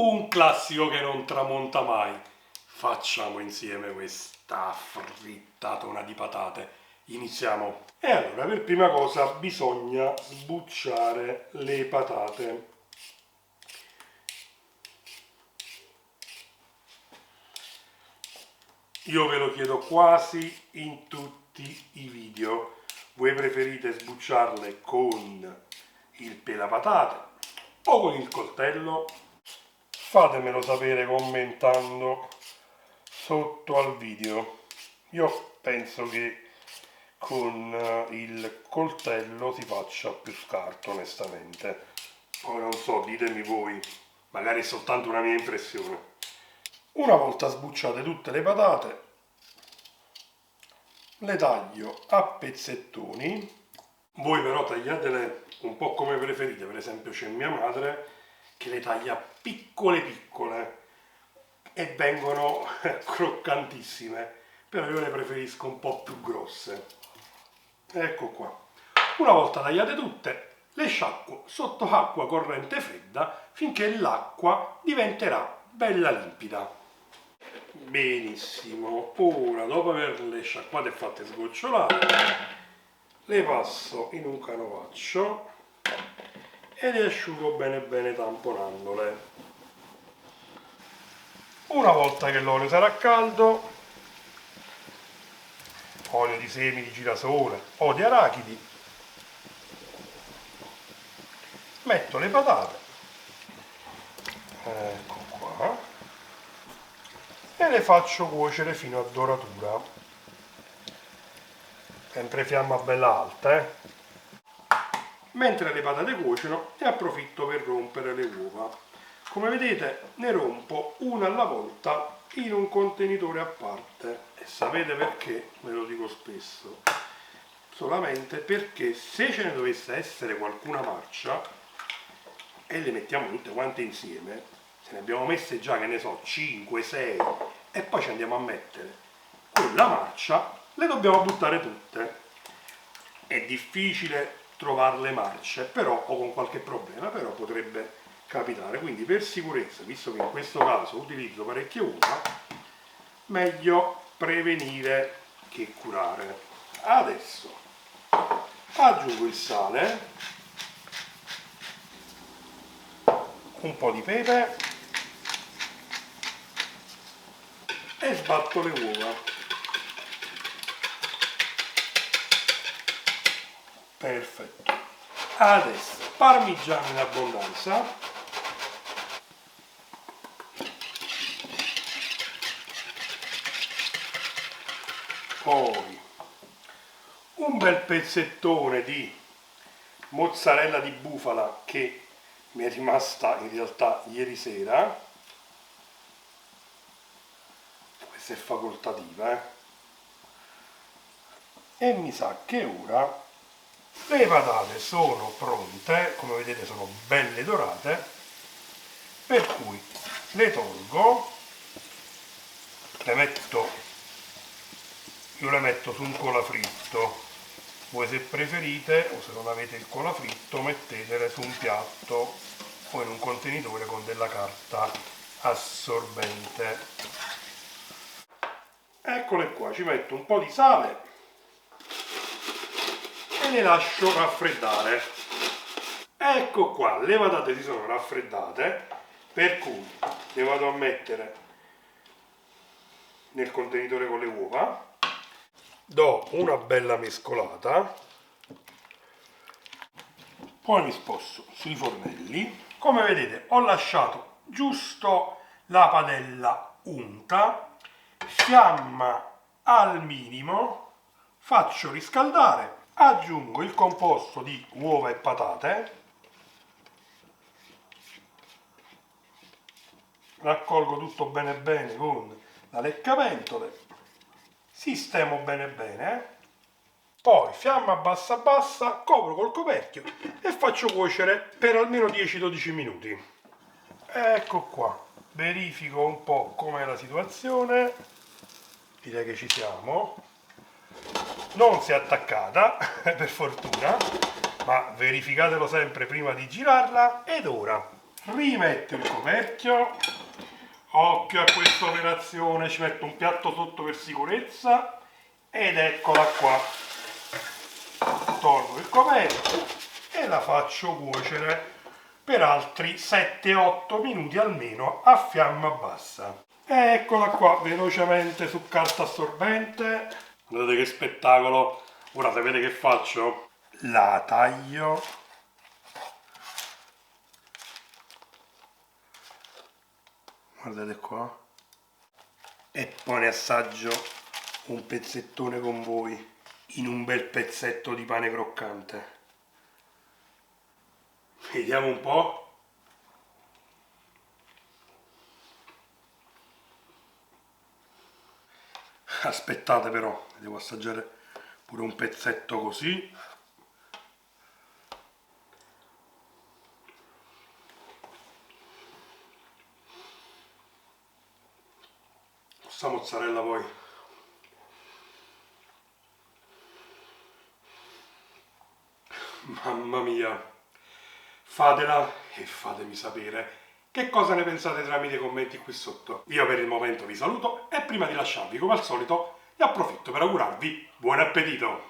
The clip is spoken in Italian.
Un classico che non tramonta mai. Facciamo insieme questa frittatona di patate. Iniziamo. E allora, per prima cosa bisogna sbucciare le patate. Io ve lo chiedo quasi in tutti i video. Voi preferite sbucciarle con il pelapatate o con il coltello? Fatemelo sapere commentando sotto al video. Io penso che con il coltello si faccia più scarto, onestamente. Poi non so, ditemi voi, magari è soltanto una mia impressione. Una volta sbucciate tutte le patate, le taglio a pezzettoni. Voi però tagliatele un po' come preferite. Per esempio c'è mia madre che le taglia piccole piccole e vengono croccantissime, però io le preferisco un po' più grosse. Ecco qua. Una volta tagliate tutte, le sciacquo sotto acqua corrente fredda finché l'acqua diventerà bella limpida. Benissimo, ora dopo averle sciacquate e fatte sgocciolare, le passo in un canovaccio e le asciugo bene bene tamponandole. Una volta che l'olio sarà caldo, olio di semi di girasole o di arachidi, metto le patate, ecco qua, e le faccio cuocere fino a doratura, sempre fiamma bella alta. Mentre le patate cuociono ne approfitto per rompere le uova. Come vedete ne rompo una alla volta in un contenitore a parte. E sapete perché? Ve lo dico spesso. Solamente perché se ce ne dovesse essere qualcuna marcia e le mettiamo tutte quante insieme, se ne abbiamo messe già, che ne so, 5, 6 e poi ci andiamo a mettere quella marcia, le dobbiamo buttare tutte. È difficile trovare le marce, però, o con qualche problema, però potrebbe capitare. Quindi per sicurezza, visto che in questo caso utilizzo parecchie uova, meglio prevenire che curare. Adesso aggiungo il sale, un po' di pepe e sbatto le uova. Perfetto. Adesso parmigiano in abbondanza, poi un bel pezzettone di mozzarella di bufala che mi è rimasta in realtà ieri sera. Questa è facoltativa, e mi sa che ora le patate sono pronte, come vedete sono belle dorate, per cui le tolgo, io le metto su un colafritto. Voi se preferite, o se non avete il colafritto, mettetele su un piatto o in un contenitore con della carta assorbente. Eccole qua, ci metto un po' di sale e le lascio raffreddare. Ecco qua, le patate si sono raffreddate, per cui le vado a mettere nel contenitore con le uova, do una bella mescolata, poi mi sposto sui fornelli. Come vedete ho lasciato giusto la padella unta, fiamma al minimo, faccio riscaldare, aggiungo il composto di uova e patate, raccolgo tutto bene bene con la leccapentole, sistemo bene bene, poi fiamma bassa bassa, copro col coperchio e faccio cuocere per almeno 10-12 minuti. Ecco qua, verifico un po' com'è la situazione, direi che ci siamo. Non si è attaccata, per fortuna, ma verificatelo sempre prima di girarla. Ed ora rimetto il coperchio, occhio a questa operazione, ci metto un piatto sotto per sicurezza ed eccola qua. Tolgo il coperchio e la faccio cuocere per altri 7-8 minuti almeno a fiamma bassa. Eccola qua, velocemente su carta assorbente. Guardate che spettacolo. Ora sapete che faccio? La taglio. Guardate qua. E poi ne assaggio un pezzettone con voi in un bel pezzetto di pane croccante. Vediamo un po'. Aspettate però, devo assaggiare pure un pezzetto così. Questa mozzarella poi. Mamma mia. Fatela e fatemi sapere che cosa ne pensate tramite i commenti qui sotto. Io per il momento vi saluto e prima di lasciarvi come al solito ne approfitto per augurarvi buon appetito!